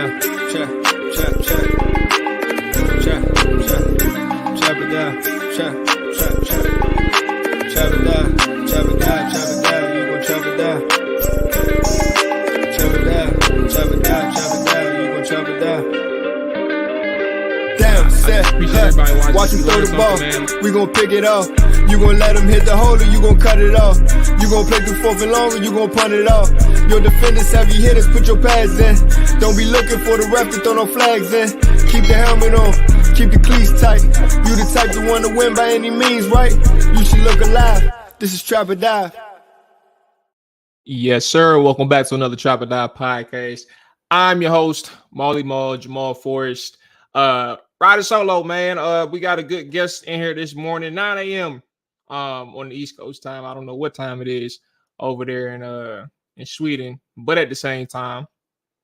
down, chop it down, chop it down, you gon' chop it down. Chop it down, you gon' chop it down. Damn, set, watch him throw the ball, we gon' pick it off. You gon' let him hit the hole or you gon' cut it off. You gon' play through fourth and long or you gon' punt it off. Your defenders heavy hitters, put your pads in. Don't be looking for the ref to throw no flags in. Keep the helmet on, keep the cleats tight. You the type to want to win by any means, right? You should look alive. This is Trap or Dive. Yes, sir. Welcome back to another Trap or Dive podcast. I'm your host, Mual, Jamal Forrest. Riding solo, man. We got a good guest in here this morning, 9 a.m. On the East Coast time. I don't know what time it is over there in Sweden, but at the same time,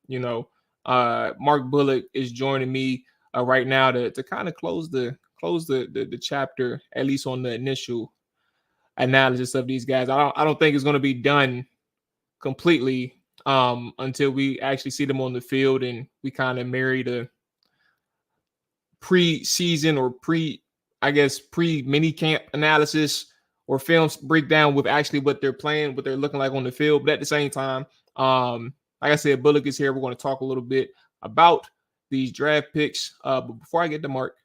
you know, Mark Bullock is joining me right now to kind of close the chapter, at least on the initial analysis of these guys. I don't think it's going to be done completely until we actually see them on the field and we kind of marry the pre-season or pre-mini camp analysis or films breakdown with actually what they're playing, what they're looking like on the field. But at the same time, like I said, Bullock is here. We're going to talk a little bit about these draft picks. But before I get to Mark,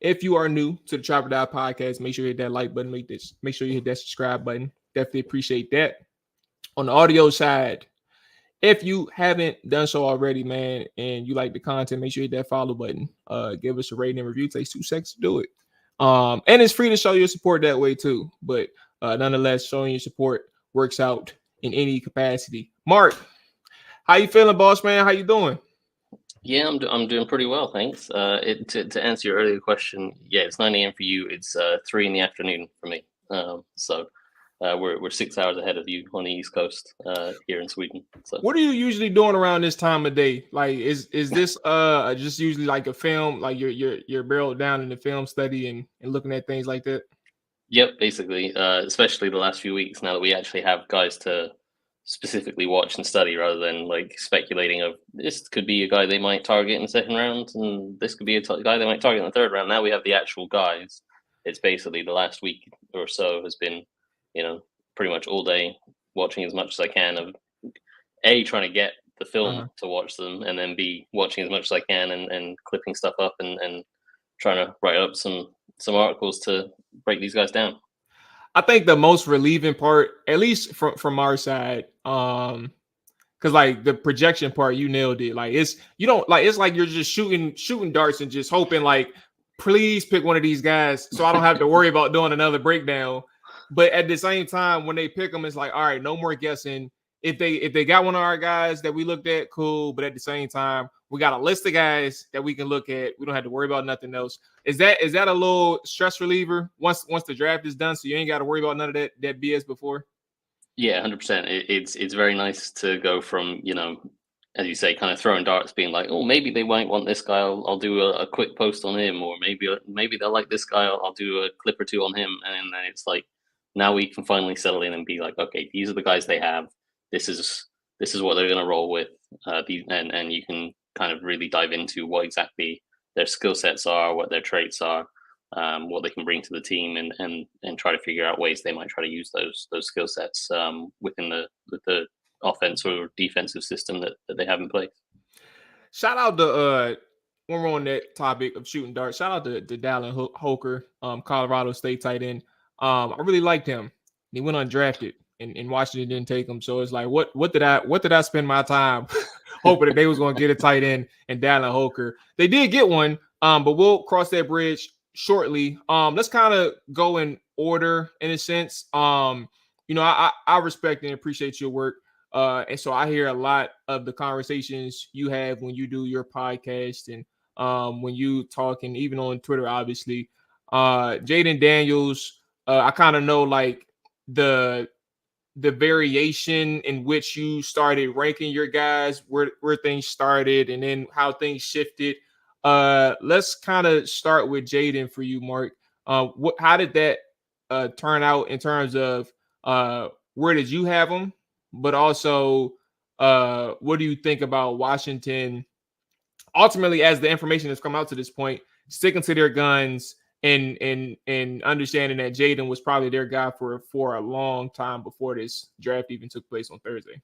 if you are new to the Trap or Dive podcast, make sure you hit that like button. Make sure you hit that subscribe button. Definitely appreciate that. On the audio side, if you haven't done so already, man, and you like the content, make sure you hit that follow button. Give us a rating and review. It takes 2 seconds to do it. And it's free to show your support that way too. But nonetheless, showing your support works out in any capacity. Mark, how you feeling, boss man? How you doing? Yeah, I'm doing pretty well, thanks. To answer your earlier question, yeah, it's 9 a.m. for you. It's 3 in the afternoon for me. So we're 6 hours ahead of you on the East Coast here in Sweden. So what are you usually doing around this time of day? Like, is this just usually like a film, like you're barreled down in the film study and looking at things like that? Yep, basically, especially the last few weeks now that we actually have guys to specifically watch and study rather than like speculating of this could be a guy they might target in the second round and this could be a guy they might target in the third round. Now we have the actual guys. It's basically the last week or so has been, pretty much all day watching as much as I can of A, trying to get the film to watch them, and then B, watching as much as I can and clipping stuff up and trying to write up some articles to break these guys down. I think the most relieving part, at least from our side, because like the projection part, you nailed it. Like it's like you're just shooting darts and just hoping like, please pick one of these guys so I don't have to worry about doing another breakdown. But at the same time, when they pick them, it's like, all right, no more guessing. If they got one of our guys that we looked at, cool. But at the same time, we got a list of guys that we can look at. We don't have to worry about nothing else. Is that a little stress reliever once the draft is done, so you ain't got to worry about none of that BS before? Yeah, 100%. It's very nice to go from, as you say, kind of throwing darts, being like, oh, maybe they might want this guy. I'll do a quick post on him, or maybe they'll like this guy. I'll do a clip or two on him, and then it's like now we can finally settle in and be like, okay, these are the guys they have. This is what they're going to roll with. And you can kind of really dive into what exactly their skill sets are, what their traits are, what they can bring to the team, and try to figure out ways they might try to use those skill sets within the offense or defensive system that they have in place. Shout out to when we're on that topic of shooting darts, shout out to Dallin Holker, Colorado State tight end. I really liked him. He went undrafted, and Washington didn't take him. So it's like, what did I spend my time hoping that they was going to get a tight end and Dallin Holker? They did get one, but we'll cross that bridge shortly. Let's kind of go in order in a sense. I respect and appreciate your work. And so I hear a lot of the conversations you have when you do your podcast and when you talk, and even on Twitter, obviously. Jaden Daniels, I kind of know like the variation in which you started ranking your guys, where things started, and then how things shifted. Let's kind of start with Jaden for you, Mark. How did that turn out in terms of where did you have him? But also, what do you think about Washington ultimately, as the information has come out to this point, sticking to their guns and understanding that Jaden was probably their guy for a long time before this draft even took place on Thursday.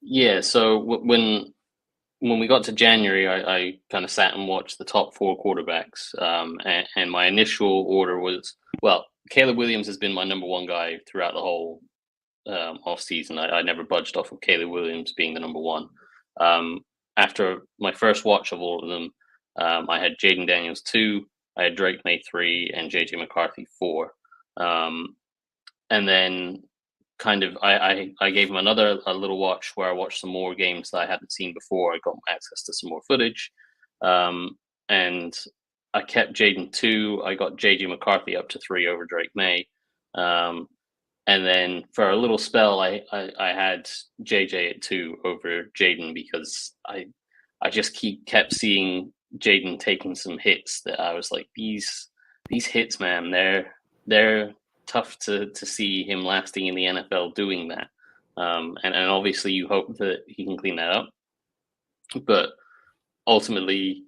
Yeah. So when we got to January, I kind of sat and watched the top 4 quarterbacks, and my initial order was, well, Caleb Williams has been my number 1 guy throughout the whole off season. I never budged off of Caleb Williams being the number 1. After my first watch of all of them, I had Jaden Daniels 2, I had Drake May 3, and JJ McCarthy 4. And then kind of I gave him a little watch where I watched some more games that I hadn't seen before. I got access to some more footage, and I kept Jaden 2. I got JJ McCarthy up to 3 over Drake May, and then for a little spell I had JJ at 2 over Jaden because I just kept seeing Jaden taking some hits that I was like, these hits, man, they're tough to see him lasting in the NFL doing that. And obviously you hope that he can clean that up. But ultimately,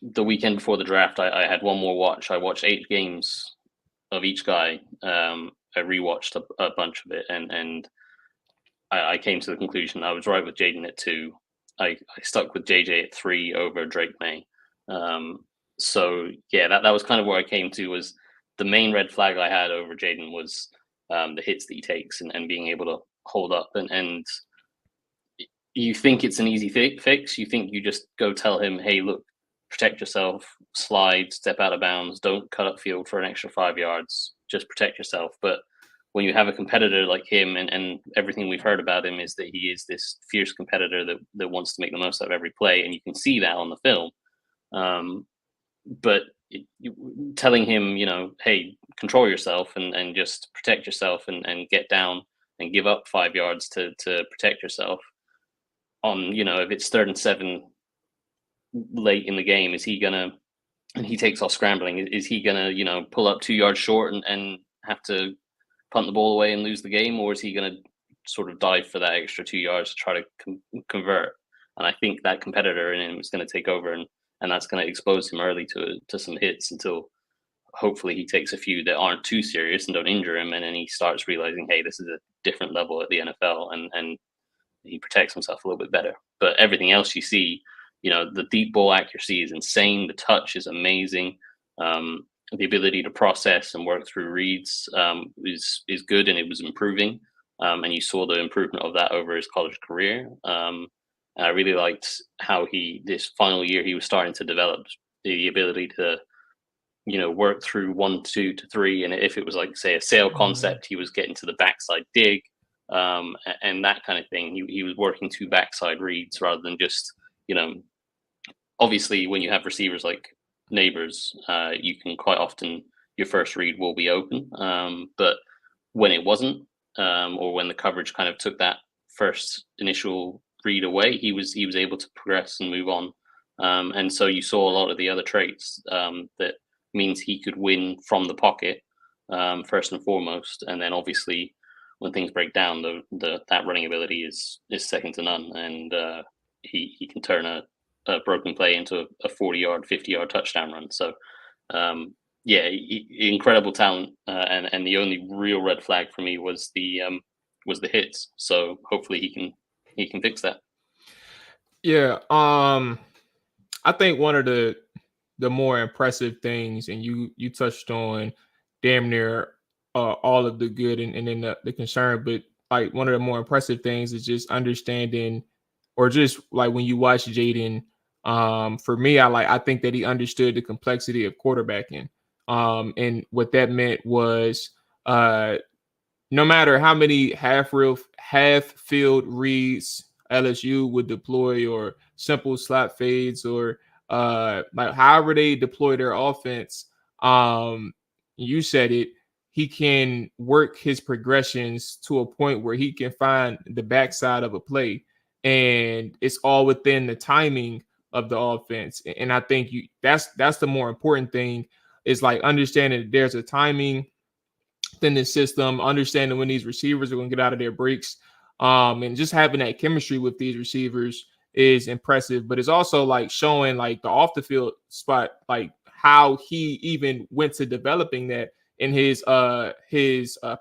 the weekend before the draft, I had one more watch. I watched 8 games of each guy. I rewatched a bunch of it, and I came to the conclusion I was right with Jaden at 2. I stuck with JJ at 3 over Drake May. So yeah, that was kind of where I came to. Was the main red flag I had over Jaden was the hits that he takes and being able to hold up. And you think it's an easy fix. You think you just go tell him, hey, look, protect yourself, slide, step out of bounds, don't cut up field for an extra 5 yards, just protect yourself. But when you have a competitor like him, and everything we've heard about him is that he is this fierce competitor that wants to make the most out of every play, and you can see that on the film. But telling him, hey, control yourself and just protect yourself and get down and give up 5 yards to protect yourself on, if it's 3rd and 7 late in the game, is he gonna, and he takes off scrambling, is he gonna, pull up 2 yards short and have to punt the ball away and lose the game, or is he gonna sort of dive for that extra 2 yards to try to convert? And I think that competitor in him is going to take over, and that's going to expose him early to some hits until hopefully he takes a few that aren't too serious and don't injure him, and then he starts realizing, hey, this is a different level at the NFL, and he protects himself a little bit better. But everything else you see, the deep ball accuracy is insane. The touch is amazing. The ability to process and work through reads is good, and it was improving. And you saw the improvement of that over his college career. I really liked how this final year, he was starting to develop the ability to, work through 1, 2 to 3. And if it was like, say, a sail concept, he was getting to the backside dig and that kind of thing. He was working 2 backside reads rather than just, obviously when you have receivers like Neighbors, you can quite often, your first read will be open. But when it wasn't, or when the coverage kind of took that first initial read away, he was able to progress and move on. And so you saw a lot of the other traits that means he could win from the pocket first and foremost. And then obviously when things break down, that running ability is second to none. And he can turn a broken play into a 40-yard, 50-yard touchdown run. So incredible talent. And the only real red flag for me was the hits. So hopefully he can fix that. Yeah. I think one of the more impressive things, and you touched on damn near all of the good and then the concern, but like one of the more impressive things is just understanding, or just like when you watch Jaden, for me, I think that he understood the complexity of quarterbacking. And what that meant was no matter how many half field reads LSU would deploy, or simple slot fades, or like however they deploy their offense, you said it, he can work his progressions to a point where he can find the backside of a play, and it's all within the timing of the offense. And I think that's the more important thing, is like understanding that there's a timing within the system, understanding when these receivers are going to get out of their breaks, and just having that chemistry with these receivers is impressive, but it's also like showing like the off the field spot, like how he even went to developing that in his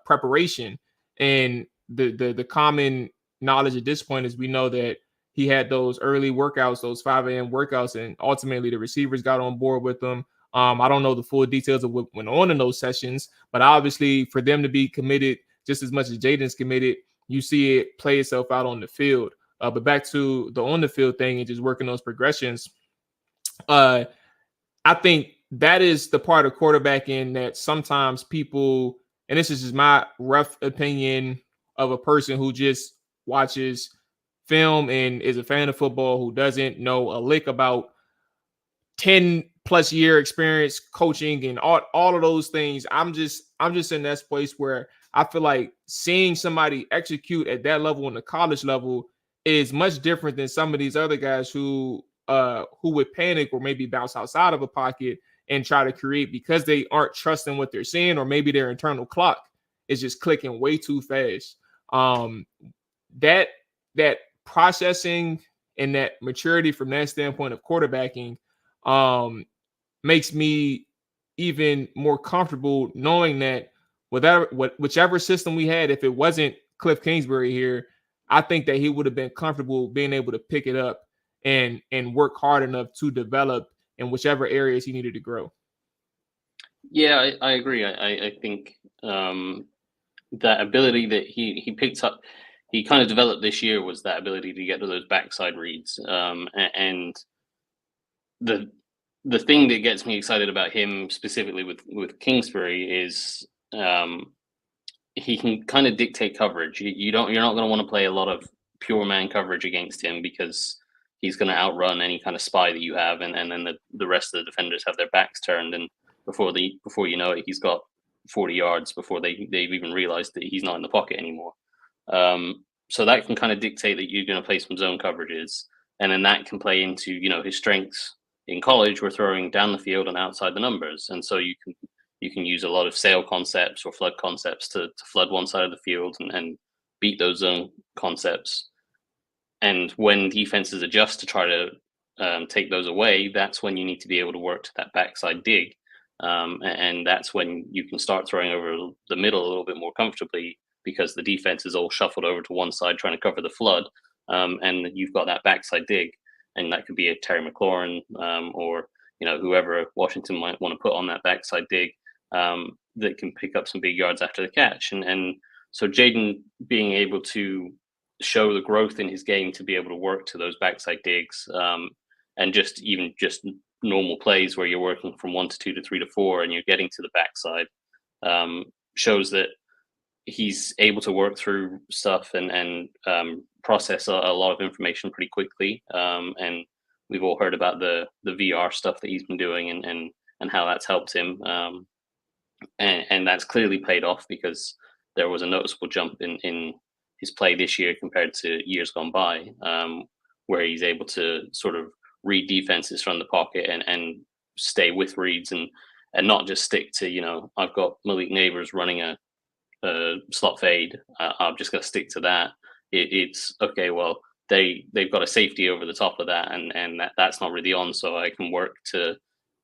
preparation. And the common knowledge at this point is we know that he had those early workouts, those 5 a.m. workouts, and ultimately the receivers got on board with them. I don't know the full details of what went on in those sessions, but obviously for them to be committed just as much as Jaden's committed, you see it play itself out on the field. But back to the on the field thing and just working those progressions, I think that is the part of quarterbacking that sometimes people, and this is just my rough opinion of a person who just watches film and is a fan of football, who doesn't know a lick about 10 plus year experience coaching and all of those things. I'm just in that place where I feel like seeing somebody execute at that level, in the college level, is much different than some of these other guys who would panic or maybe bounce outside of a pocket and try to create because they aren't trusting what they're seeing, or maybe their internal clock is just clicking way too fast. That processing and that maturity from that standpoint of quarterbacking makes me even more comfortable knowing that whichever system we had, if it wasn't Cliff Kingsbury here, I think that he would have been comfortable being able to pick it up and work hard enough to develop in whichever areas he needed to grow. Yeah, I agree. I think that ability that he picked up, he kind of developed this year, was that ability to get to those backside reads. And the thing that gets me excited about him specifically with Kingsbury is he can kind of dictate coverage. You're not going to want to play a lot of pure man coverage against him, because he's going to outrun any kind of spy that you have, and then the rest of the defenders have their backs turned, and before you know it, he's got 40 yards before they've even realized that he's not in the pocket anymore. So that can kind of dictate that you're going to play some zone coverages, and then that can play into, you know, his strengths. In college, we're throwing down the field and outside the numbers, and so you can use a lot of sail concepts or flood concepts to flood one side of the field and beat those zone concepts. And when defenses adjust to try to take those away, that's when you need to be able to work to that backside dig. And that's when you can start throwing over the middle a little bit more comfortably, because the defense is all shuffled over to one side trying to cover the flood. And you've got that backside dig. And that could be a Terry McLaurin or, you know, whoever Washington might want to put on that backside dig that can pick up some big yards after the catch. And so Jaden being able to show the growth in his game to be able to work to those backside digs and just normal plays where you're working from 1 to 2 to 3 to 4 and you're getting to the backside shows that he's able to work through stuff and process a lot of information pretty quickly. And we've all heard about the VR stuff that he's been doing and how that's helped him. And that's clearly paid off, because there was a noticeable jump in his play this year compared to years gone by, where he's able to sort of read defenses from the pocket and stay with reads and not just stick to, you know, I've got Malik Neighbors running a slot fade. I'm just going to stick to that. It's okay. Well, they've got a safety over the top of that, and that's not really on. So I can work to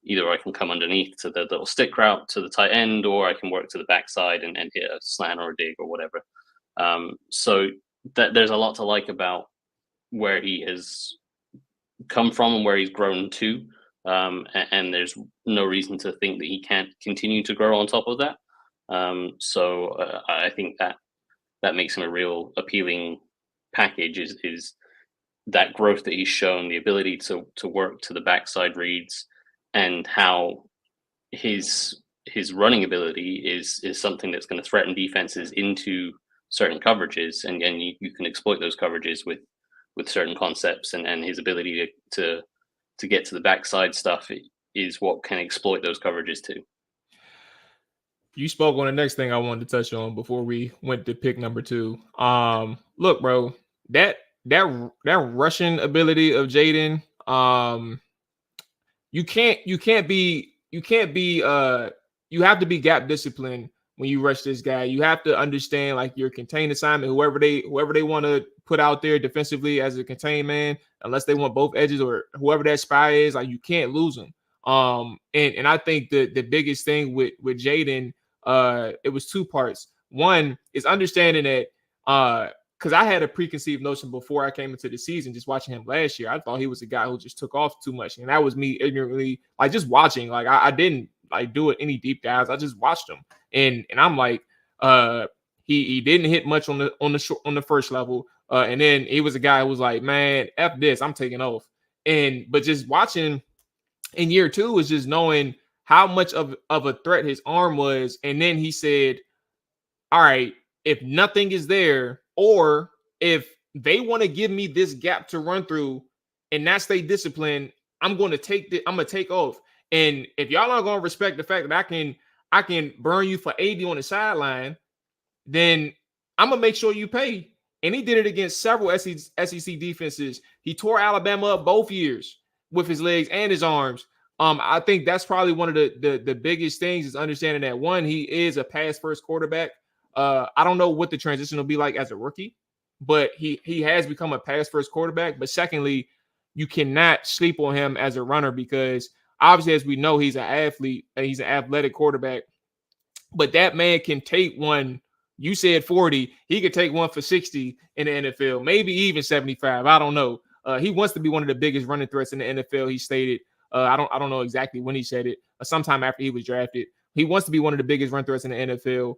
either I can come underneath to the little stick route to the tight end, or I can work to the backside and hit a slant or a dig or whatever. So there's a lot to like about where he has come from and where he's grown to. And there's no reason to think that he can't continue to grow on top of that. So I think that makes him a real appealing package, is that growth that he's shown, the ability to work to the backside reads, and how his running ability is something that's going to threaten defenses into certain coverages, and you can exploit those coverages with certain concepts, and his ability to get to the backside stuff is what can exploit those coverages too. You spoke on the next thing I wanted to touch on before we went to pick number 2. Look, bro, that rushing ability of Jaden, you have to be gap disciplined when you rush this guy. You have to understand like your contain assignment, whoever they want to put out there defensively as a contain man, unless they want both edges or whoever that spy is, like you can't lose them. And I think the biggest thing with Jaden, it was two parts. One is understanding that because I had a preconceived notion before I came into the season, just watching him last year. I thought he was a guy who just took off too much. And that was me ignorantly, like just watching. Like I didn't like do it any deep dives. I just watched him. And I'm like, he didn't hit much on the first level. And then he was a guy who was like, man, F this, I'm taking off. But just watching in year two is just knowing how much of a threat his arm was. And then he said, all right, if nothing is there, or if they want to give me this gap to run through and not stay disciplined, I'm going to take off. And if y'all aren't going to respect the fact that I can burn you for 80 on the sideline, then I'm going to make sure you pay. And he did it against several SEC defenses. He tore Alabama up both years with his legs and his arms. I think that's probably one of the biggest things is understanding that, one, he is a pass-first quarterback. I don't know what the transition will be like as a rookie, but he has become a pass-first quarterback. But secondly, you cannot sleep on him as a runner because obviously, as we know, he's an athlete and he's an athletic quarterback. But that man can take one. You said 40. He could take one for 60 in the NFL, maybe even 75. I don't know. He wants to be one of the biggest running threats in the NFL. He stated. I don't know exactly when he said it. Sometime after he was drafted, he wants to be one of the biggest run threats in the NFL.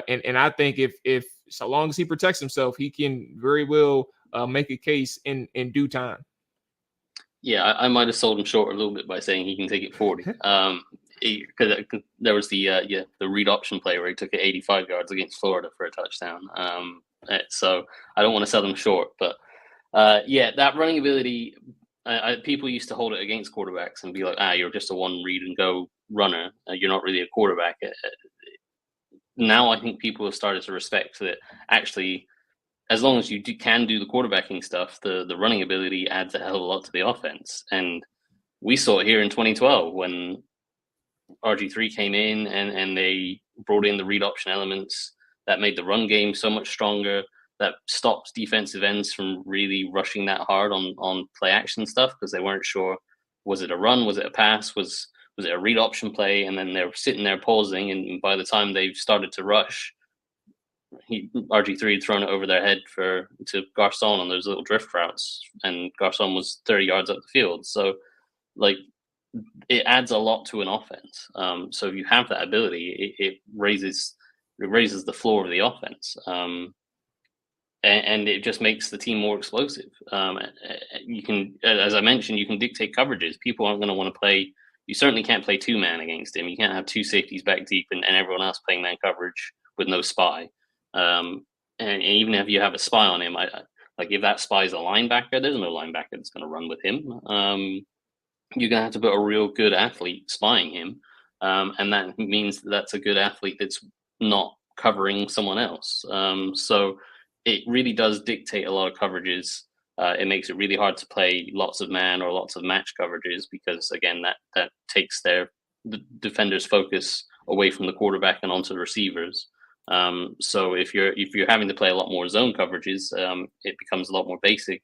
And I think if so long as he protects himself, he can very well make a case in due time. Yeah, I might have sold him short a little bit by saying he can take it 40. Because there was the read option play where he took it 85 yards against Florida for a touchdown. So I don't want to sell him short, but that running ability. People used to hold it against quarterbacks and be like, you're just a one read and go runner. You're not really a quarterback. Now I think people have started to respect that actually, as long as you can do the quarterbacking stuff, the running ability adds a hell of a lot to the offense. And we saw it here in 2012 when RG3 came in and they brought in the read option elements that made the run game so much stronger, that stopped defensive ends from really rushing that hard on play action stuff because they weren't sure, was it a run, was it a pass, was it a read option play? And then they were sitting there pausing, and by the time they started to rush, RG3 had thrown it over their head to Garcon on those little drift routes, and Garcon was 30 yards up the field. So, like, it adds a lot to an offense. So if you have that ability, it raises the floor of the offense, and it just makes the team more explosive. You can, as I mentioned, you can dictate coverages. People aren't going to want to play. You certainly can't play two man against him. You can't have two safeties back deep and everyone else playing man coverage with no spy. And even if you have a spy on him, like if that spy is a linebacker, there's no linebacker that's going to run with him. You're going to have to put a real good athlete spying him. And that means that's a good athlete that's not covering someone else. So it really does dictate a lot of coverages. It makes it really hard to play lots of man or lots of match coverages because, again, that takes the defender's focus away from the quarterback and onto the receivers. So if you're having to play a lot more zone coverages, it becomes a lot more basic,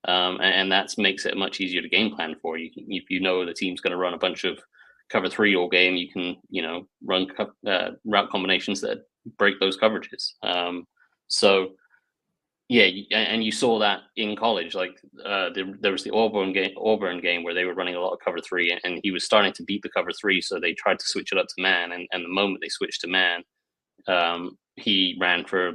and that makes it much easier to game plan for you. If you know the team's going to run a bunch of cover 3 all game, you can run route combinations that break those coverages. So yeah, and you saw that in college. Like there was the Auburn game where they were running a lot of cover 3, and he was starting to beat the cover 3, so they tried to switch it up to man. And the moment they switched to man, he ran for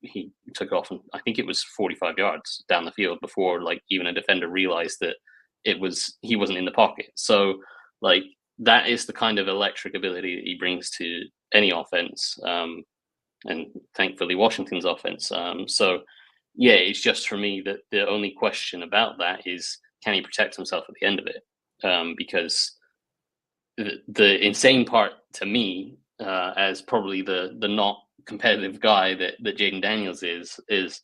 he took off, and I think it was 45 yards down the field before even a defender realized that he wasn't in the pocket. So that is the kind of electric ability that he brings to any offense. And thankfully Washington's offense. So yeah, it's just for me that the only question about that is, can he protect himself at the end of it? Because the insane part to me, as probably the not competitive guy that Jaden Daniels is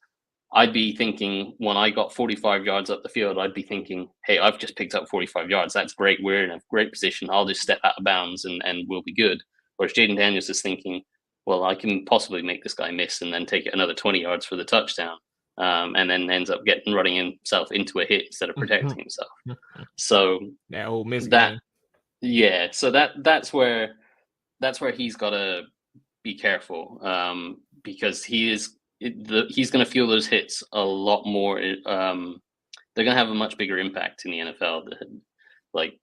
I'd be thinking when I got 45 yards up the field, I'd be thinking, hey, I've just picked up 45 yards. That's great. We're in a great position. I'll just step out of bounds and we'll be good. Whereas Jaden Daniels is thinking, well, I can possibly make this guy miss and then take it another 20 yards for the touchdown. And then ends up running himself into a hit instead of protecting himself. So that Ole Miss game. Yeah, so that's where he's got to be careful, because he's going to feel those hits a lot more. They're going to have a much bigger impact in the NFL. Like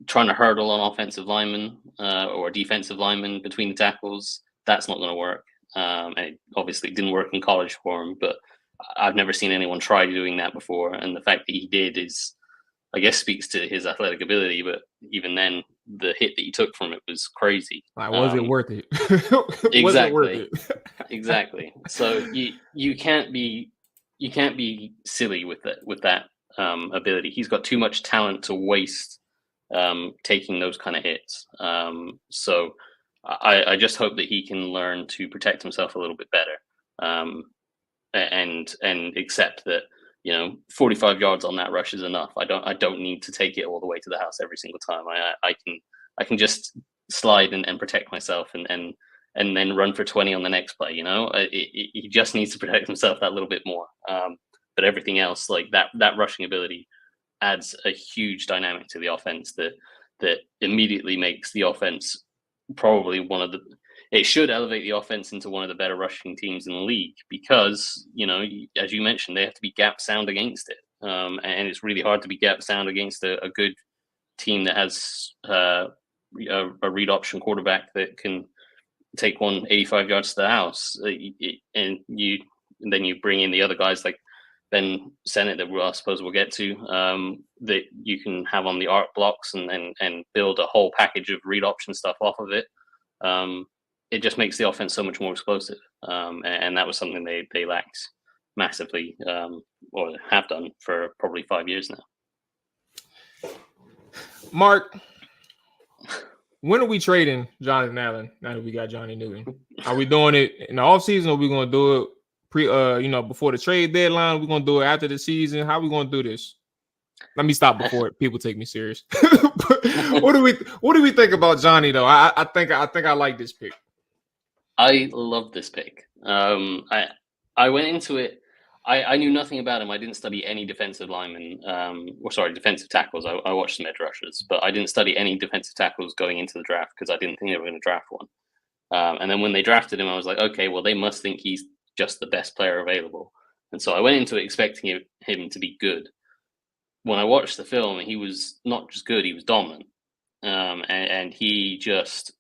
trying to hurdle an offensive lineman or defensive lineman between the tackles, that's not going to work. And it obviously didn't work in college for him, but I've never seen anyone try doing that before. And the fact that he did is, I guess, speaks to his athletic ability. But even then, the hit that he took from it was crazy. Like, was it worth it? Exactly. Was it worth it? Exactly. So you can't be silly with that ability. He's got too much talent to waste taking those kind of hits. So I just hope that he can learn to protect himself a little bit better, and accept that 45 yards on that rush is enough. I don't need to take it all the way to the house every single time. I can just slide and protect myself and then run for 20 on the next play. He just needs to protect himself that little bit more. But everything else, like that rushing ability, adds a huge dynamic to the offense that immediately makes the offense probably it should elevate the offense into one of the better rushing teams in the league, because, as you mentioned, they have to be gap sound against it. And it's really hard to be gap sound against a good team that has a read option quarterback that can take 85 yards to the house. And then you bring in the other guys like Ben Sennett that I suppose we'll get to, that you can have on the arc blocks and build a whole package of read option stuff off of it. It just makes the offense so much more explosive. And that was something they lacked massively, or have done for probably 5 years now. Mark, when are we trading Jonathan Allen now that we got Johnny Newton? Are we doing it in the offseason, or are we going to do it before the trade deadline? We're going to do it after the season? How are we going to do this? Let me stop before people take me serious. What do we think about Johnny though? I think I like this pick. I love this pick. I went into it. I knew nothing about him. I didn't study any defensive linemen, defensive tackles. I watched some edge rushers, but I didn't study any defensive tackles going into the draft because I didn't think they were going to draft one. And then when they drafted him, I was like, okay, well, they must think he's just the best player available. And so I went into it expecting him to be good. When I watched the film, he was not just good, he was dominant. And he just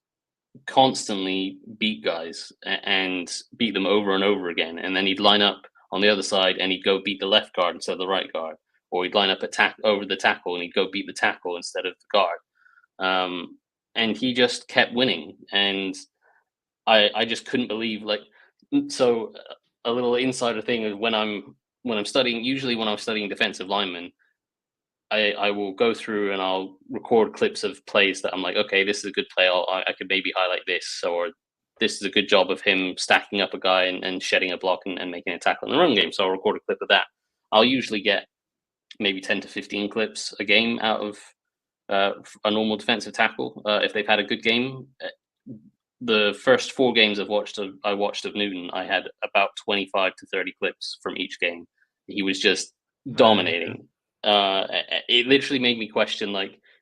constantly beat guys and beat them over and over again. And then he'd line up on the other side and he'd go beat the left guard instead of the right guard. Or he'd line up over the tackle and he'd go beat the tackle instead of the guard. And he just kept winning. And I just couldn't believe, so a little insider thing is when I'm studying, usually when I'm studying defensive linemen, I will go through and I'll record clips of plays that I'm like, okay, this is a good play. I could maybe highlight this, or this is a good job of him stacking up a guy and shedding a block and making a tackle in the run game. So I'll record a clip of that. I'll usually get maybe 10 to 15 clips a game out of a normal defensive tackle if they've had a good game. The first 4 games I watched of Newton, I had about 25 to 30 clips from each game. He was just dominating. It literally made me question,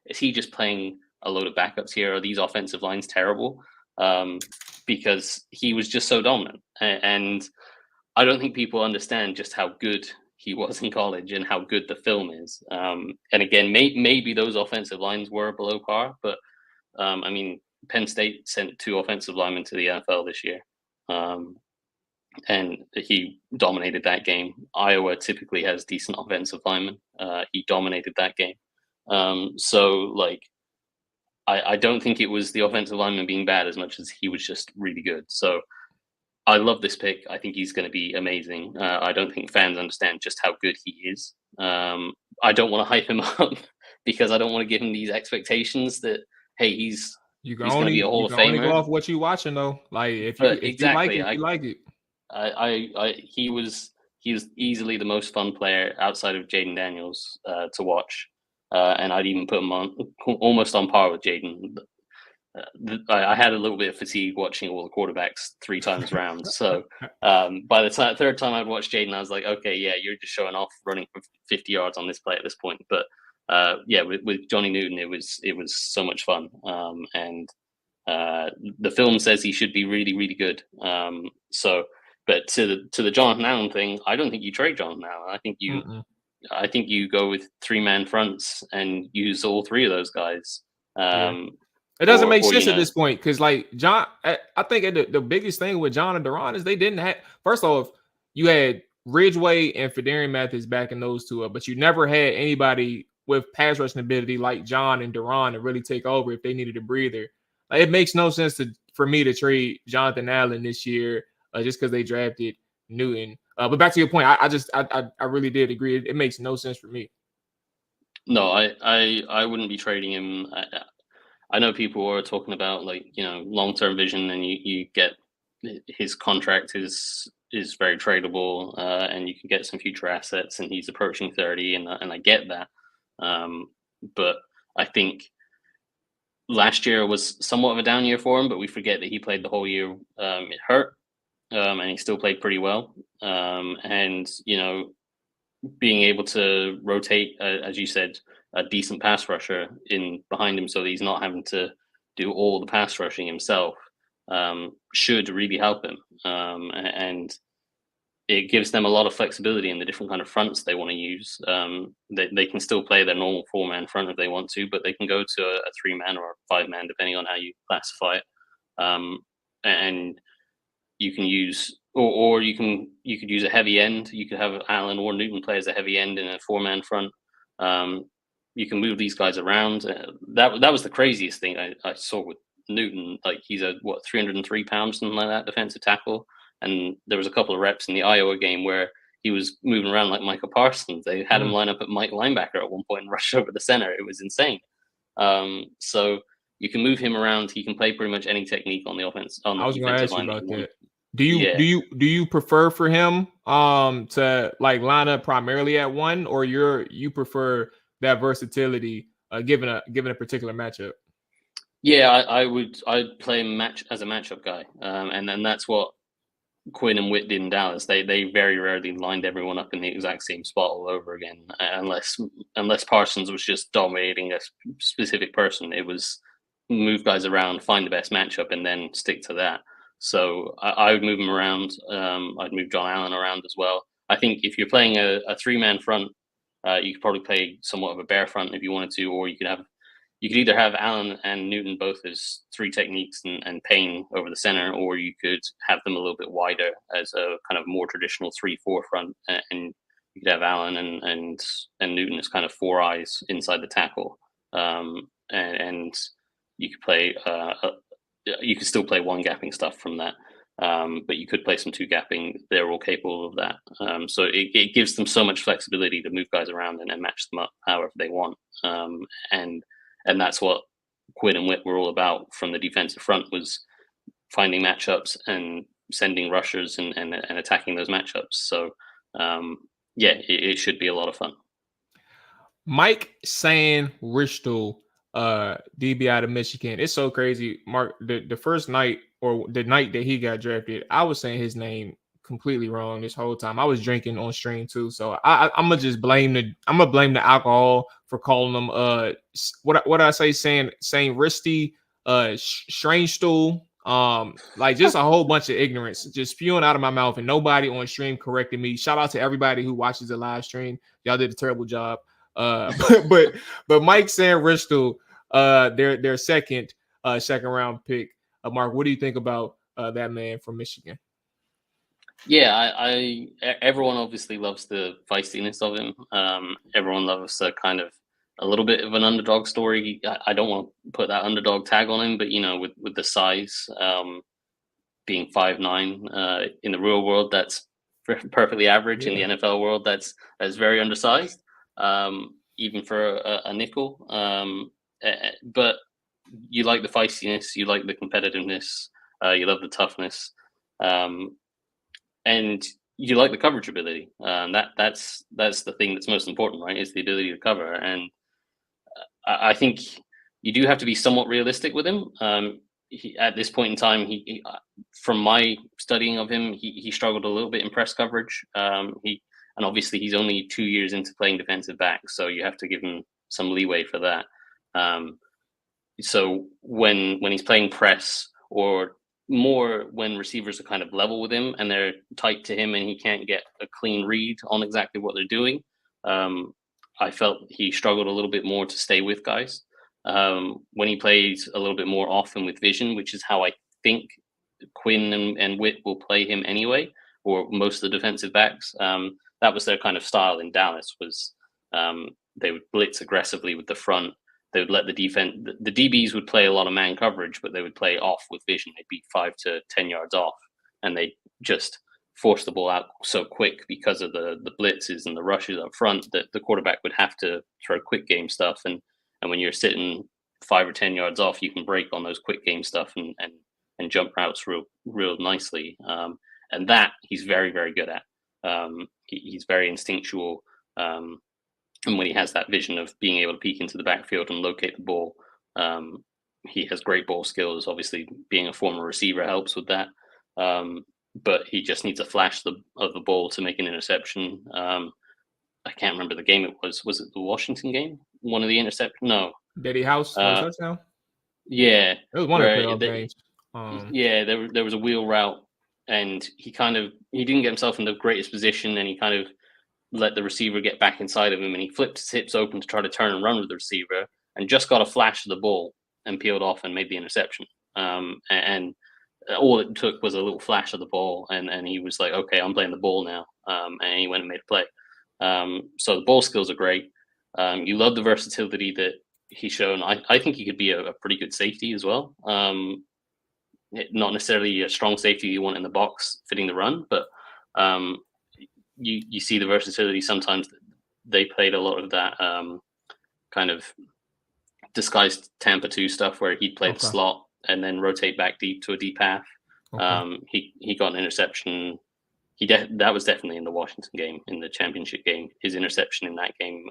is he just playing a load of backups here? Are these offensive lines terrible? Because he was just so dominant. And I don't think people understand just how good he was in college and how good the film is. And again, maybe those offensive lines were below par, but Penn State sent 2 offensive linemen to the NFL this year. And he dominated that game. Iowa typically has decent offensive linemen. He dominated that game. I don't think it was the offensive lineman being bad as much as he was just really good. So I love this pick. I think he's going to be amazing. I don't think fans understand just how good he is. I don't want to hype him up because I don't want to give him these expectations that, hey, he's going to be a Hall of Famer. Only go off what you're watching though. If you like it, you like it. He was easily the most fun player outside of Jaden Daniels to watch, and I'd even put him on almost on par with Jaden. I had a little bit of fatigue watching all the quarterbacks 3 times round. So by the third time I'd watched Jaden, I was like, okay, yeah, you're just showing off running for 50 yards on this play at this point. But yeah, with Johnny Newton, it was so much fun. And the film says he should be really, really good. But to the Jonathan Allen thing, I don't think you trade Jonathan Allen. I think you go with 3-man fronts and use all 3 of those guys. It doesn't make sense at this point because, like, John, I think the biggest thing with John and Duran is they didn't have. First off, you had Ridgeway and Fedarian Mathis backing those 2 up, but you never had anybody with pass rushing ability like John and Duran to really take over if they needed a breather. Like, it makes no sense for me to trade Jonathan Allen this year just because they drafted Newton. But back to your point, I really did agree. It makes no sense for me. No, I wouldn't be trading him. I know people are talking about, like, long-term vision, and you get his contract is very tradable, and you can get some future assets, and he's approaching 30, and I get that. But I think last year was somewhat of a down year for him, but we forget that he played the whole year. It hurt, and he still played pretty well. And being able to rotate, as you said, a decent pass rusher in behind him so that he's not having to do all the pass rushing himself should really help him. And it gives them a lot of flexibility in the different kind of fronts they want to use. They can still play their normal 4-man front if they want to, but they can go to a 3-man or a 5-man, depending on how you classify it. And you can use, or you could use a heavy end. You could have Allen or Newton play as a heavy end in a 4-man front. You can move these guys around. That was the craziest thing I saw with Newton. Like, he's 303 pounds, something like that, defensive tackle. And there was a couple of reps in the Iowa game where he was moving around like Michael Parsons. They had him line up at Mike linebacker at one point and rush over the center. It was insane. So you can move him around. He can play pretty much any technique on the offense. I was going to ask you about that. Do you prefer for him to, like, line up primarily at 1, or you prefer that versatility given a particular matchup? Yeah, I'd play him as a matchup guy, and then that's what Quinn and Witt did in Dallas. They very rarely lined everyone up in the exact same spot all over again, unless Parsons was just dominating a specific person. It was move guys around, find the best matchup, and then stick to that. So I would move him around. I'd move John Allen around as well. I think if you're playing a 3-man front, you could probably play somewhat of a bear front if you wanted to, or you could either have Allen and Newton both as 3 techniques and Payne over the center, or you could have them a little bit wider as a kind of more traditional 3-4 front, and you could have Allen and Newton as kind of 4 eyes inside the tackle, and you could play. You could still play 1 gapping stuff from that, but you could play some 2 gapping. They're all capable of that. So it gives them so much flexibility to move guys around and match them up however they want. And that's what Quinn and Witt were all about from the defensive front, was finding matchups and sending rushers and attacking those matchups. So yeah, it should be a lot of fun. Mike San Ristel, DB out of Michigan. It's so crazy, Mark. The first night, or the night that he got drafted, I was saying his name completely wrong this whole time. I was drinking on stream too, so I'm gonna just blame the alcohol for calling him what I say, saying Risty, strange stool, like just a whole bunch of ignorance just spewing out of my mouth, and nobody on stream corrected me. Shout out to everybody who watches the live stream. Y'all did a terrible job. But Mike San Ristel, their second round pick. Mark, what do you think about that man from Michigan? Yeah, everyone obviously loves the feistiness of him. Everyone loves a kind of a little bit of an underdog story. I don't want to put that underdog tag on him, but with the size, being 5'9", in the real world, that's perfectly average. Yeah. In the NFL world, that's very undersized, even for a nickel. But you like the feistiness, you like the competitiveness, you love the toughness. And you like the coverage ability. That's the thing that's most important, right? Is the ability to cover. And I think you do have to be somewhat realistic with him. At this point in time, he from my studying of him, he struggled a little bit in press coverage. And obviously he's only 2 years into playing defensive back, so you have to give him some leeway for that. So when he's playing press, or more when receivers are kind of level with him and they're tight to him and he can't get a clean read on exactly what they're doing, I felt he struggled a little bit more to stay with guys. When he plays a little bit more often with vision, which is how I think Quinn and Witt will play him anyway, or most of the defensive backs. That was their kind of style in Dallas, was they would blitz aggressively with the front. They would let the DBs would play a lot of man coverage, but they would play off with vision. They'd be 5 to 10 yards off, and they just force the ball out so quick because of the blitzes and the rushes up front that the quarterback would have to throw quick game stuff. And when you're sitting 5 or 10 yards off, you can break on those quick game stuff and jump routes real nicely. And that he's very, very good at. He's very instinctual. And when he has that vision of being able to peek into the backfield and locate the ball, he has great ball skills. Obviously, being a former receiver helps with that. But he just needs a flash of the ball to make an interception. I can't remember the game it was. Was it the Washington game? One of the interceptions? No. Daddy House touchdown? Yeah. It was one of the playoff games. Yeah, there was a wheel route, and he didn't get himself in the greatest position, and he kind of let the receiver get back inside of him, and he flipped his hips open to try to turn and run with the receiver, and just got a flash of the ball and peeled off and made the interception. And all it took was a little flash of the ball, and he was like, okay, I'm playing the ball now. And he went and made a play. So the ball skills are great. You love the versatility that he's shown. I think he could be a pretty good safety as well. Not necessarily a strong safety you want in the box fitting the run, but you see the versatility. Sometimes they played a lot of that kind of disguised Tampa 2 stuff where he'd play the slot and then rotate back deep to a deep half. He got an interception. That was definitely in the Washington game, in the championship game. His interception in that game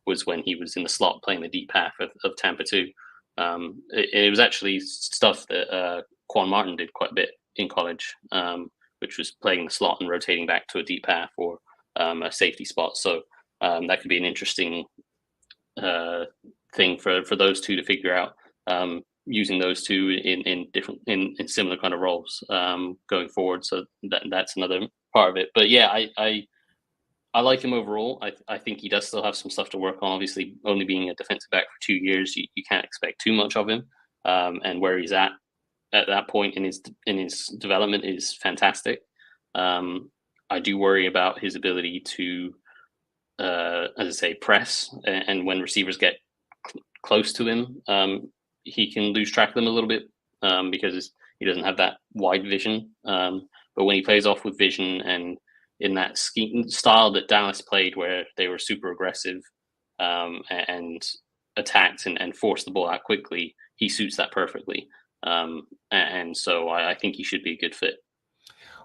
was when he was in the slot playing the deep half of Tampa 2. It was actually stuff that Quan Martin did quite a bit in college, which was playing the slot and rotating back to a deep half or a safety spot. So that could be an interesting thing for those two to figure out, using those two in similar kind of roles going forward. So that's another part of it. But yeah, I like him overall. I think he does still have some stuff to work on. Obviously, only being a defensive back for 2 years, you can't expect too much of him. And where he's at that point in his development is fantastic. I do worry about his ability to, as I say, press, and when receivers get close to him, he can lose track of them a little bit because he doesn't have that wide vision. But when he plays off with vision and in that scheme style that Dallas played, where they were super aggressive and attacked and forced the ball out quickly, he suits that perfectly. And so I think he should be a good fit.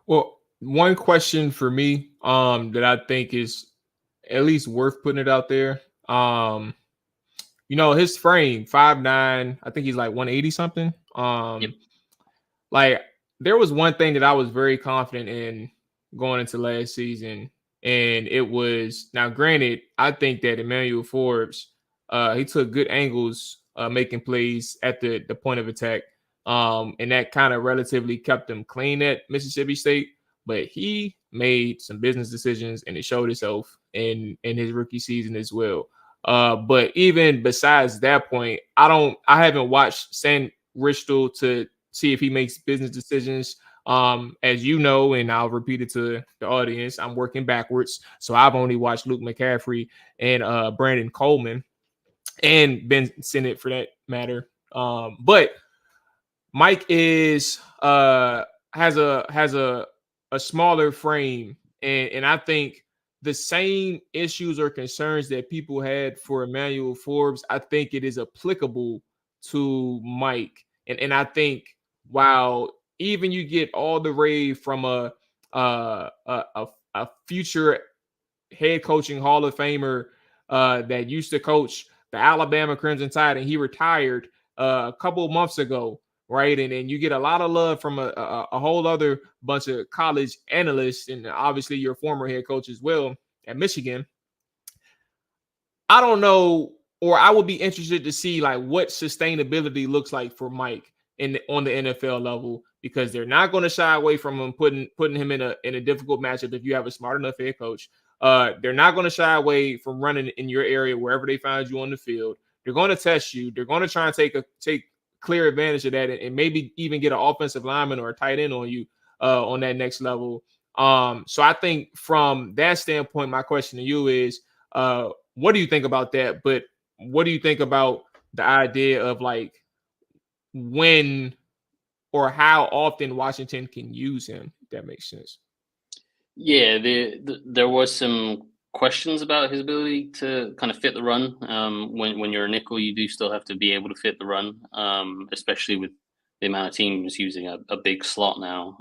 Well, one question for me that I think is at least worth putting it out there. His frame, 5'9", I think he's like 180 something. Yep. Like, there was one thing that I was very confident in going into last season, and it was, now granted, I think that Emmanuel Forbes, he took good angles making plays at the point of attack, and that kind of relatively kept him clean at Mississippi State. But he made some business decisions, and it showed itself in his rookie season as well. But even besides that point, I haven't watched Sam Ristel to see if he makes business decisions. As you know, and I'll repeat it to the audience, I'm working backwards. So I've only watched Luke McCaffrey and Brandon Coleman and Ben Sinnott for that matter. But Mike has a smaller frame, and I think the same issues or concerns that people had for Emmanuel Forbes, I think it is applicable to Mike. And I think while even you get all the rave from a future head coaching Hall of Famer that used to coach the Alabama Crimson Tide, and he retired a couple of months ago, right? And you get a lot of love from a whole other bunch of college analysts, and obviously your former head coach as well at Michigan. I don't know, or I would be interested to see like what sustainability looks like for Mike on the NFL level, because they're not going to shy away from him putting him in a difficult matchup if you have a smart enough head coach. They're not going to shy away from running in your area wherever they find you on the field. They're going to test you. They're going to try and take clear advantage of that, and maybe even get an offensive lineman or a tight end on you on that next level. So I think from that standpoint, my question to you is, what do you think about that? But what do you think about the idea of like when or how often Washington can use him? If that makes sense. Yeah, there was some questions about his ability to kind of fit the run. When you're a nickel, you do still have to be able to fit the run, especially with the amount of teams using a big slot now,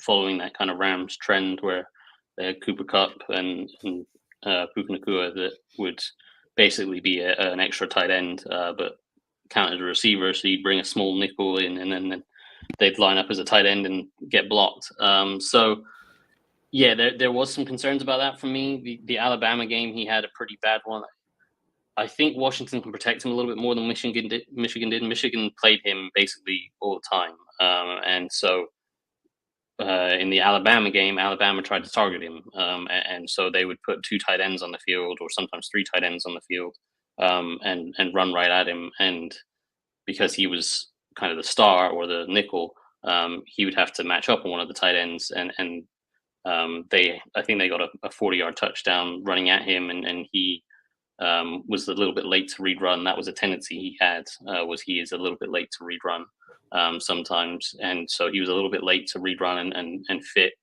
following that kind of Rams trend where they had Cooper Kupp and Puka Nacua that would basically be an extra tight end, but count as a receiver. So you'd bring a small nickel in, and then they'd line up as a tight end and get blocked. So yeah, there was some concerns about that from me. The Alabama game, he had a pretty bad one. I think Washington can protect him a little bit more than Michigan did. Michigan played him basically all the time, and so in the Alabama game, Alabama tried to target him, and so they would put 2 tight ends on the field, or sometimes 3 tight ends on the field, and run right at him. And because he was kind of the star or the nickel, he would have to match up on one of the tight ends, and I think they got a 40-yard touchdown running at him, and he was a little bit late to read run. That was a tendency he had, he is a little bit late to read run sometimes, and so he was a little bit late to read run and fit,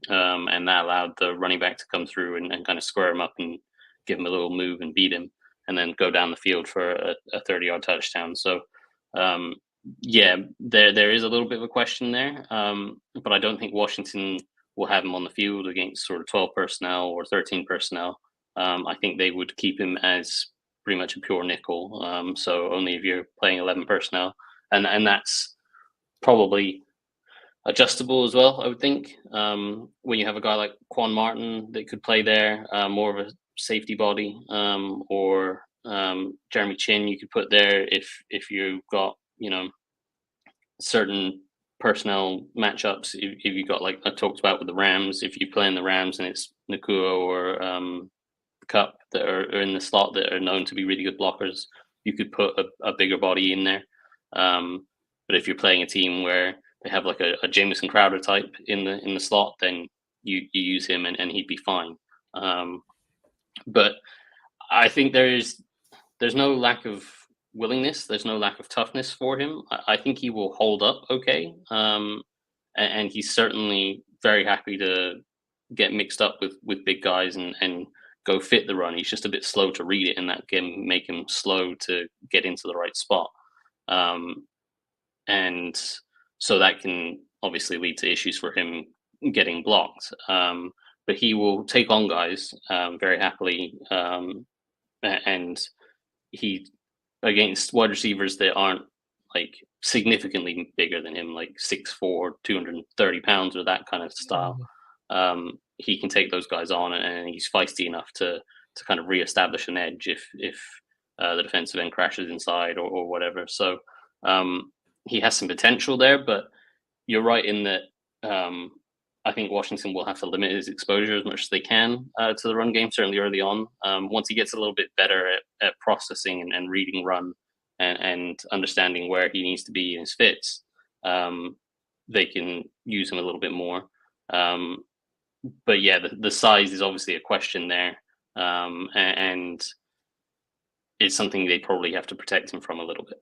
and that allowed the running back to come through and kind of square him up and give him a little move and beat him, and then go down the field for a 30-yard touchdown. So yeah, there is a little bit of a question there, but I don't think Washington will have him on the field against sort of 12 personnel or 13 personnel. I think they would keep him as pretty much a pure nickel. So only if you're playing 11 personnel, and that's probably adjustable as well, I would think. When you have a guy like Quan Martin that could play there, more of a safety body, or Jeremy Chin you could put there if you've got, certain personnel matchups. If you got, like I talked about with the Rams, if you play in the Rams and it's Nacua or Kupp that are in the slot that are known to be really good blockers, you could put a bigger body in there. But if you're playing a team where they have like a Jamison Crowder type in the slot, then you use him and he'd be fine. But I think there's no lack of willingness. There's no lack of toughness for him. I think he will hold up okay. And he's certainly very happy to get mixed up with big guys and go fit the run. He's just a bit slow to read it, and that can make him slow to get into the right spot. And so that can obviously lead to issues for him getting blocked. But he will take on guys very happily. And he, against wide receivers that aren't like significantly bigger than him, like 6'4", 230 pounds or that kind of style, he can take those guys on, and he's feisty enough to kind of reestablish an edge if the defensive end crashes inside or whatever. So he has some potential there, but you're right in that I think Washington will have to limit his exposure as much as they can to the run game, certainly early on. Once he gets a little bit better at processing and reading run and understanding where he needs to be in his fits, they can use him a little bit more. But yeah, the size is obviously a question there, and it's something they probably have to protect him from a little bit.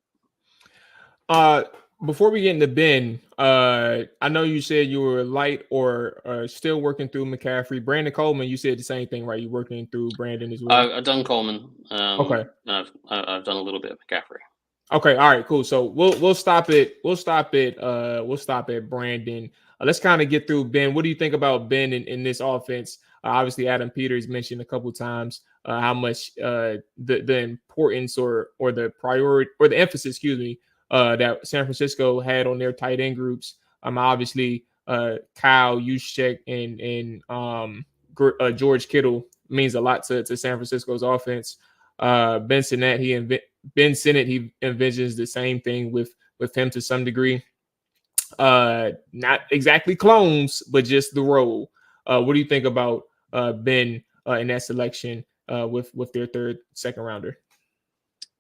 Before we get into Ben, I know you said you were light or still working through McCaffrey. Brandon Coleman, you said the same thing, right? You're working through Brandon as well. I've done Coleman. Okay. I've done a little bit of McCaffrey. Okay. All right. Cool. So we'll stop it. We'll stop at Brandon. Let's kind of get through Ben. What do you think about Ben in this offense? Obviously, Adam Peters mentioned a couple times how much the importance or the priority or the emphasis, excuse me, that San Francisco had on their tight end groups. Obviously, Kyle Juszczyk and George Kittle means a lot to San Francisco's offense. Ben Sinnott, he envisions the same thing with him to some degree. Not exactly clones, but just the role. What do you think about Ben in that selection with their second rounder?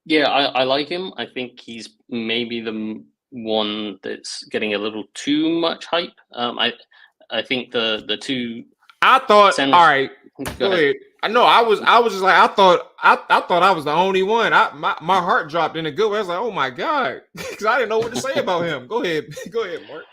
Yeah, I like him. I think he's maybe the one that's getting a little too much hype. I think the two. I thought. Sanders, all right, go ahead. I know I was just like I thought I was the only one. My heart dropped in a good way. I was like, oh my god, because I didn't know what to say about him. Go ahead, Mark.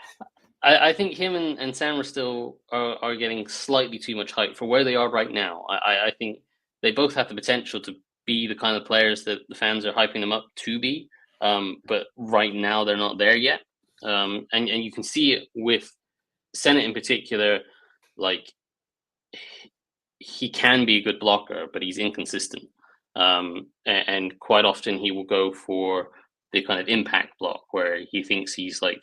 I think him and Sam still are getting slightly too much hype for where they are right now. I think they both have the potential to be the kind of players that the fans are hyping them up to be. But right now they're not there yet. And you can see it with Sennett in particular. Like, he can be a good blocker, but he's inconsistent. And quite often he will go for the kind of impact block where he thinks he's a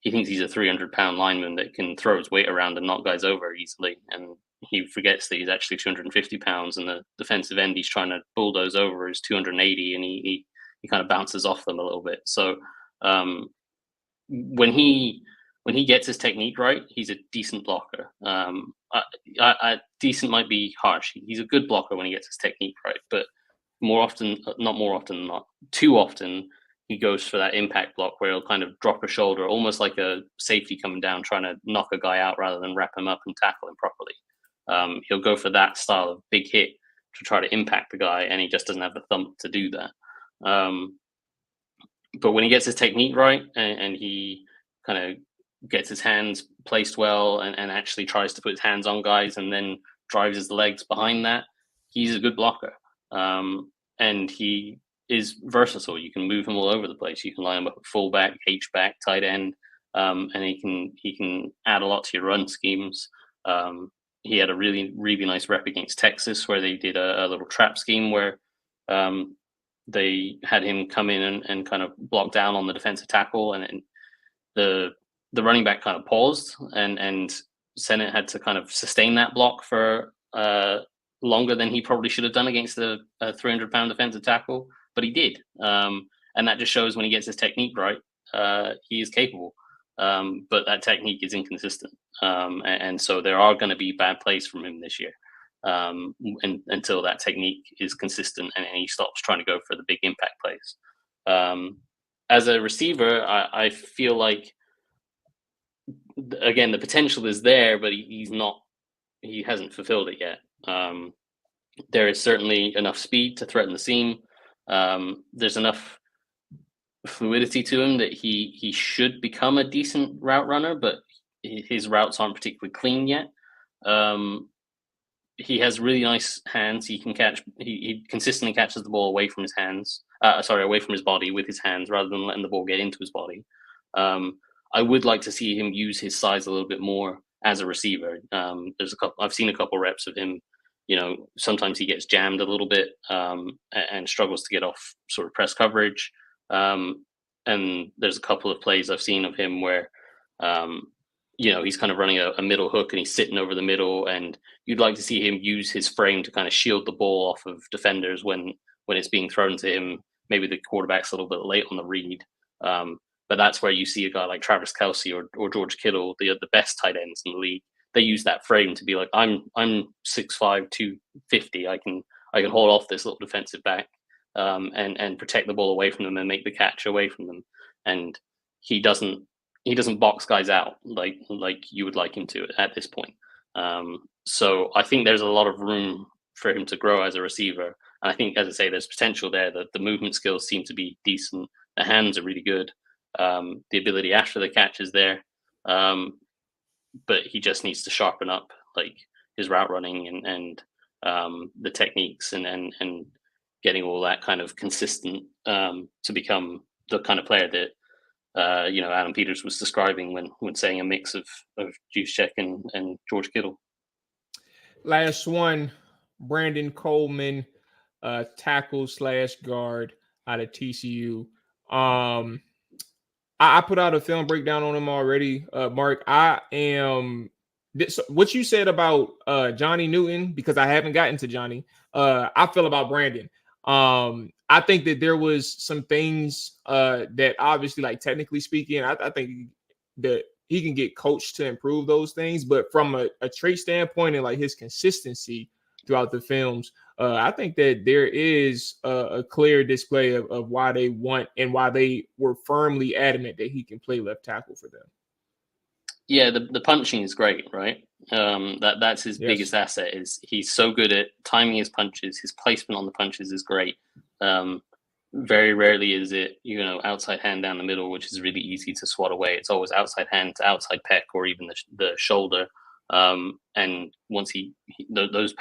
300-pound lineman that can throw his weight around and knock guys over easily. And he forgets that he's actually 250 pounds, and the defensive end he's trying to bulldoze over is 280, and he kind of bounces off them a little bit. So when he gets his technique right, he's a decent blocker. Decent might be harsh. He's a good blocker when he gets his technique right, but too often, he goes for that impact block where he'll kind of drop a shoulder, almost like a safety coming down, trying to knock a guy out rather than wrap him up and tackle him properly. He'll go for that style of big hit to try to impact the guy, and he just doesn't have the thump to do that. But when he gets his technique right and he kind of gets his hands placed well and actually tries to put his hands on guys and then drives his legs behind that, he's a good blocker. And he is versatile. You can move him all over the place. You can line him up at fullback, H-back, tight end, and he can add a lot to your run schemes. He had a really, really nice rep against Texas where they did a little trap scheme where they had him come in and kind of block down on the defensive tackle, and the running back kind of paused, and Sennett had to kind of sustain that block for longer than he probably should have done against a 300-pound defensive tackle, but he did. And that just shows when he gets his technique right, he is capable. But that technique is inconsistent. And so there are going to be bad plays from him this year until that technique is consistent and he stops trying to go for the big impact plays. As a receiver, I feel like, again, the potential is there, but he hasn't fulfilled it yet. There is certainly enough speed to threaten the seam. There's enough fluidity to him that he should become a decent route runner, but his routes aren't particularly clean yet. He has really nice hands. He can catch. He consistently catches the ball away from his hands. Away from his body with his hands rather than letting the ball get into his body. I would like to see him use his size a little bit more as a receiver. I've seen a couple reps of him. Sometimes he gets jammed a little bit and struggles to get off sort of press coverage. And there's a couple of plays I've seen of him where, he's kind of running a middle hook and he's sitting over the middle, and you'd like to see him use his frame to kind of shield the ball off of defenders when it's being thrown to him. Maybe the quarterback's a little bit late on the read. But that's where you see a guy like Travis Kelce or George Kittle, the best tight ends in the league. They use that frame to be like, I'm 6'5", 250. I can hold off this little defensive back and protect the ball away from them and make the catch away from them. And he doesn't box guys out like you would like him to at this point. So I think there's a lot of room for him to grow as a receiver. And I think, as I say, there's potential there. That the movement skills seem to be decent. The hands are really good. The ability after the catch is there. But he just needs to sharpen up like his route running and the techniques and getting all that kind of consistent to become the kind of player that Adam Peters was describing when saying a mix of Juszczyk and George Kittle. Last one, Brandon Coleman, tackle / guard out of TCU. I put out a film breakdown on him already, Mark. What you said about Johnny Newton, because I haven't gotten to Johnny. I feel about Brandon. I think that there was some things that obviously, like technically speaking, I think that he can get coached to improve those things. But from a trait standpoint and like his consistency throughout the films, I think that there is a clear display of why they want and why they were firmly adamant that he can play left tackle for them. Yeah, the punching is great, right? That's his biggest asset. Is he's so good at timing his punches. His placement on the punches is great. Very rarely is it, outside hand down the middle, which is really easy to swat away. It's always outside hand to outside pec or even the shoulder. And once those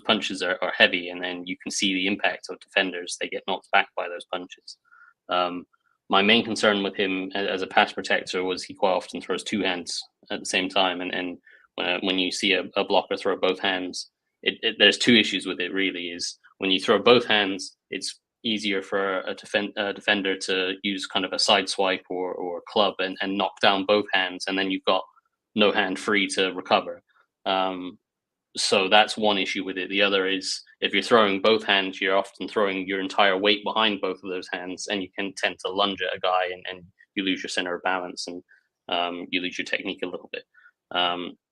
punches are heavy, and then you can see the impact of defenders. They get knocked back by those punches. My main concern with him as a pass protector was he quite often throws two hands at the same time. And when you see a blocker throw both hands, there's two issues with it really. Is when you throw both hands, it's easier for a defender to use kind of a side swipe or club and knock down both hands. And then you've got no hand free to recover. So that's one issue with it. The other is if you're throwing both hands, you're often throwing your entire weight behind both of those hands, and you can tend to lunge at a guy and you lose your center of balance and you lose your technique a little bit.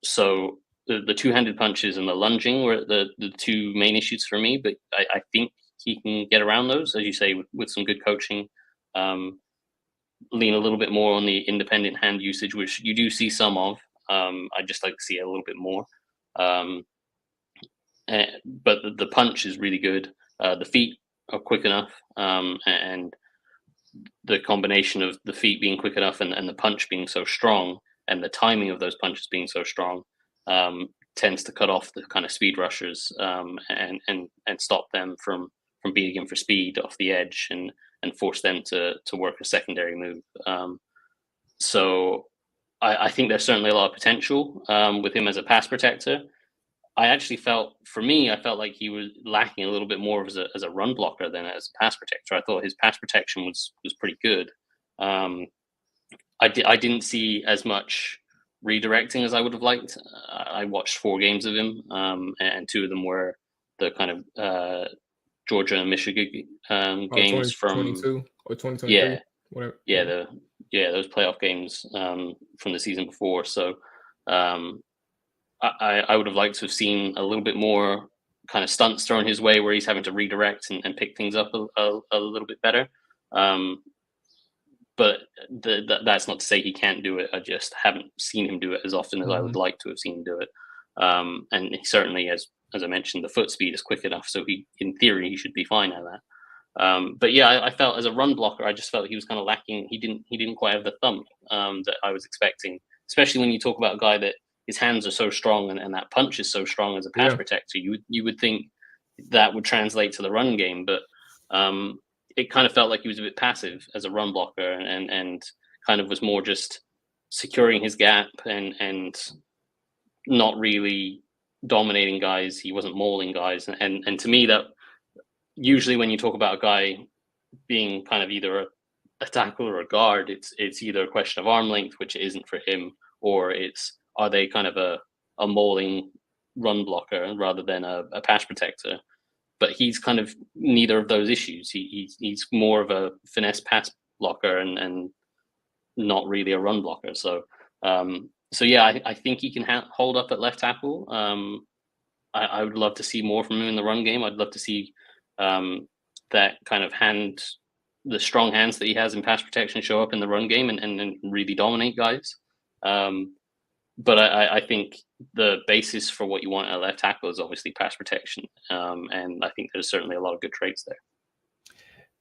So the two-handed punches and the lunging were the two main issues for me, but I think he can get around those, as you say, with some good coaching. Lean a little bit more on the independent hand usage, which you do see some of. I'd just like to see a little bit more. But the punch is really good. The feet are quick enough, and the combination of the feet being quick enough and the punch being so strong, and the timing of those punches being so strong, tends to cut off the kind of speed rushers and stop them from beating in for speed off the edge and force them to work a secondary move. So I think there's certainly a lot of potential with him as a pass protector. I felt like he was lacking a little bit more as a run blocker than as a pass protector. I thought his pass protection was pretty good. I didn't see as much redirecting as I would have liked. I watched 4 games of him, and 2 of them were the kind of Georgia and Michigan games from 2022 or 2023. Yeah, whatever. Those playoff games from the season before. So I would have liked to have seen a little bit more kind of stunts thrown his way where he's having to redirect and pick things up a little bit better. But that's not to say he can't do it. I just haven't seen him do it as often as I would like to have seen him do it. And he certainly, as I mentioned, the foot speed is quick enough, so in theory he should be fine at that. But yeah, I felt as a run blocker, I just felt he was kind of lacking. He didn't quite have the thump that I was expecting, especially when you talk about a guy that his hands are so strong and that punch is so strong as a pass protector. You would think that would translate to the run game, but it kind of felt like he was a bit passive as a run blocker and kind of was more just securing his gap and not really dominating guys. He wasn't mauling guys. And to me, that usually when you talk about a guy being kind of either a tackle or a guard, it's either a question of arm length, which it isn't for him, or are they kind of a mauling run blocker rather than a pass protector? But he's kind of neither of those issues. He's more of a finesse pass blocker and not really a run blocker. So yeah, I think he can hold up at left tackle. I would love to see more from him in the run game. I'd love to see that kind of the strong hands that he has in pass protection show up in the run game and really dominate guys. But I think the basis for what you want at left tackle is obviously pass protection. And I think there's certainly a lot of good traits there.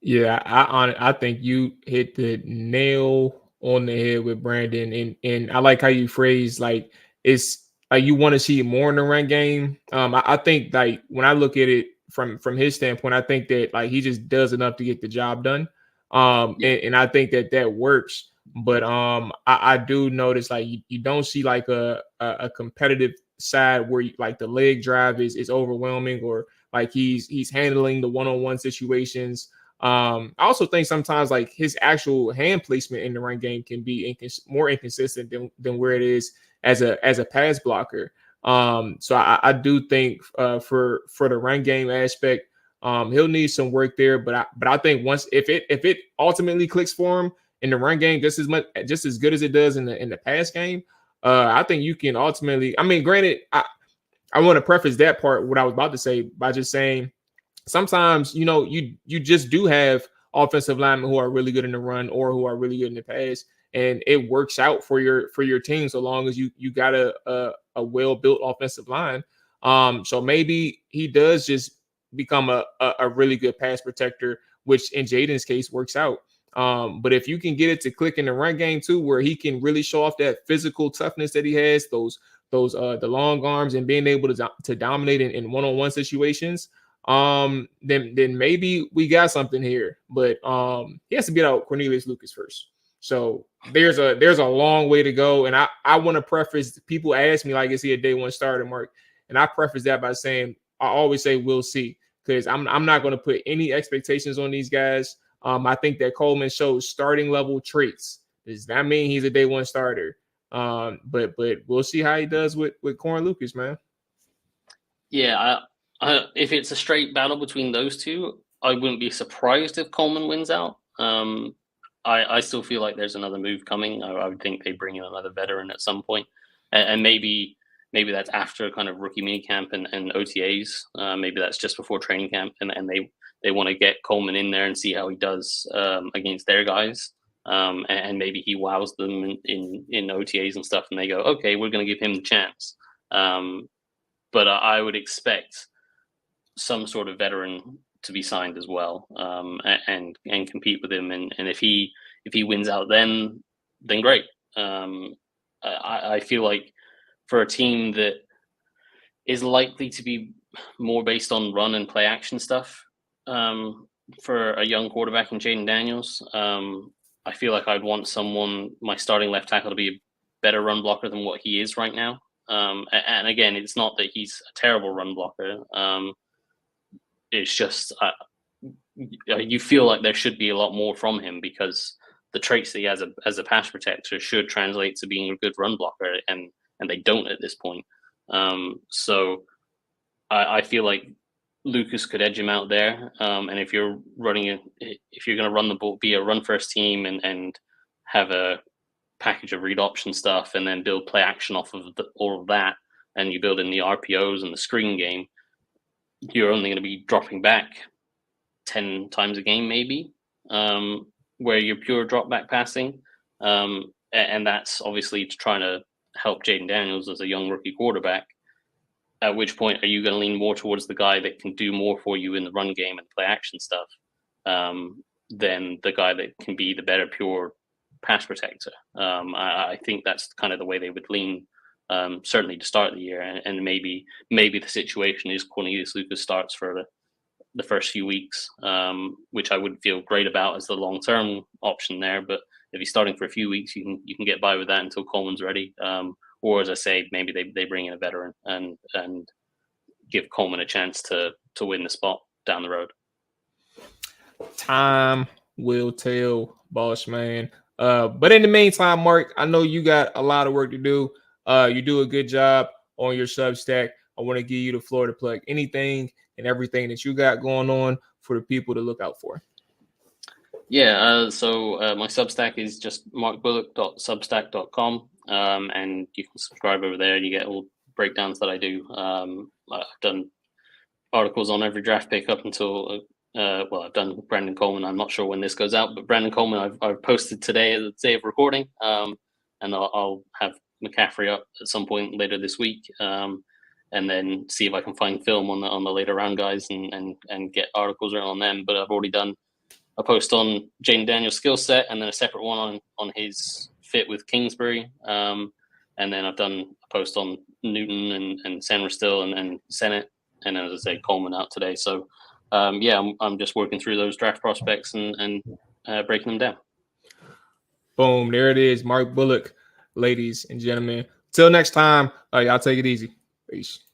Yeah, I think you hit the nail on the head with Brandon. And I like how you phrase, like, it's like you want to see more in the run game. I think, like, when I look at it from his standpoint, I think that, like, he just does enough to get the job done. And I think that works. But I do notice, like, you don't see like a competitive side where like the leg drive is overwhelming, or like he's handling the one-on-one situations. I also think sometimes like his actual hand placement in the run game can be more inconsistent than where it is as a pass blocker. So I do think for the run game aspect, he'll need some work there. But I think once if it ultimately clicks for him in the run game just as good as it does in the pass game, I think you can ultimately. I mean, granted, I want to preface that part what I was about to say by just saying sometimes you just do have offensive linemen who are really good in the run or who are really good in the pass, and it works out for your team so long as you got a well-built offensive line. So maybe he does just become a really good pass protector, which in Jaden's case works out. But if you can get it to click in the run game too, where he can really show off that physical toughness that he has, the long arms, and being able to dominate in one-on-one situations, then maybe we got something here. But he has to beat out Cornelius Lucas first. So there's a long way to go. And I want to preface, people ask me, like, is he a day one starter, Mark? And I preface that by saying, I always say we'll see, because I'm not going to put any expectations on these guys. I think that Coleman shows starting level traits. Does that mean he's a day one starter? But we'll see how he does with Corn Lucas, man. Yeah, if it's a straight battle between those two, I wouldn't be surprised if Coleman wins out. I still feel like there's another move coming. I would think they bring in another veteran at some point, and maybe that's after kind of rookie minicamp and OTAs. Maybe that's just before training camp, and they want to get Coleman in there and see how he does against their guys. And maybe he wows them in OTAs and stuff, and they go, okay, we're going to give him the chance. But I would expect some sort of veteran to be signed as well, and compete with him. And if he wins out, then great. I feel like for a team that is likely to be more based on run and play action stuff, for a young quarterback in Jaden Daniels, I feel like I'd want my starting left tackle, to be a better run blocker than what he is right now. And again, it's not that he's a terrible run blocker. It's just you feel like there should be a lot more from him, because the traits that he has as a pass protector should translate to being a good run blocker, and they don't at this point. So I feel like Lucas could edge him out there. And if you're going to run the ball, be a run first team, and have a package of read option stuff, and then build play action off of all of that, and you build in the RPOs and the screen game, you're only going to be dropping back 10 times a game, maybe, where you're pure drop back passing. And that's obviously trying to help Jaden Daniels as a young rookie quarterback. At which point are you going to lean more towards the guy that can do more for you in the run game and play action stuff, than the guy that can be the better pure pass protector? I think that's kind of the way they would lean, certainly to start the year. And maybe the situation is Cornelius Lucas starts for the first few weeks, which I wouldn't feel great about as the long-term option there. But if he's starting for a few weeks, you can get by with that until Coleman's ready. Or, as I say, maybe they bring in a veteran and give Coleman a chance to win the spot down the road. Time will tell, boss man. But in the meantime, Mark, I know you got a lot of work to do. You do a good job on your Substack. I want to give you the floor to plug anything and everything that you got going on for the people to look out for. Yeah, so my Substack is just markbullock.substack.com, and you can subscribe over there. You get all breakdowns that I do. I've done articles on every draft pick up until, I've done Brandon Coleman. I'm not sure when this goes out, but Brandon Coleman I've posted today, the day of recording, and I'll have McCaffrey up at some point later this week, and then see if I can find film on the later round guys and get articles around on them. But I've already done a post on Jaden Daniels' skill set, and then a separate one on his fit with Kingsbury. And then I've done a post on Newton and Senra still and Sennett. And then, as I say, Coleman out today. So, I'm just working through those draft prospects and breaking them down. Boom. There it is. Mark Bullock, ladies and gentlemen. Till next time, y'all take it easy. Peace.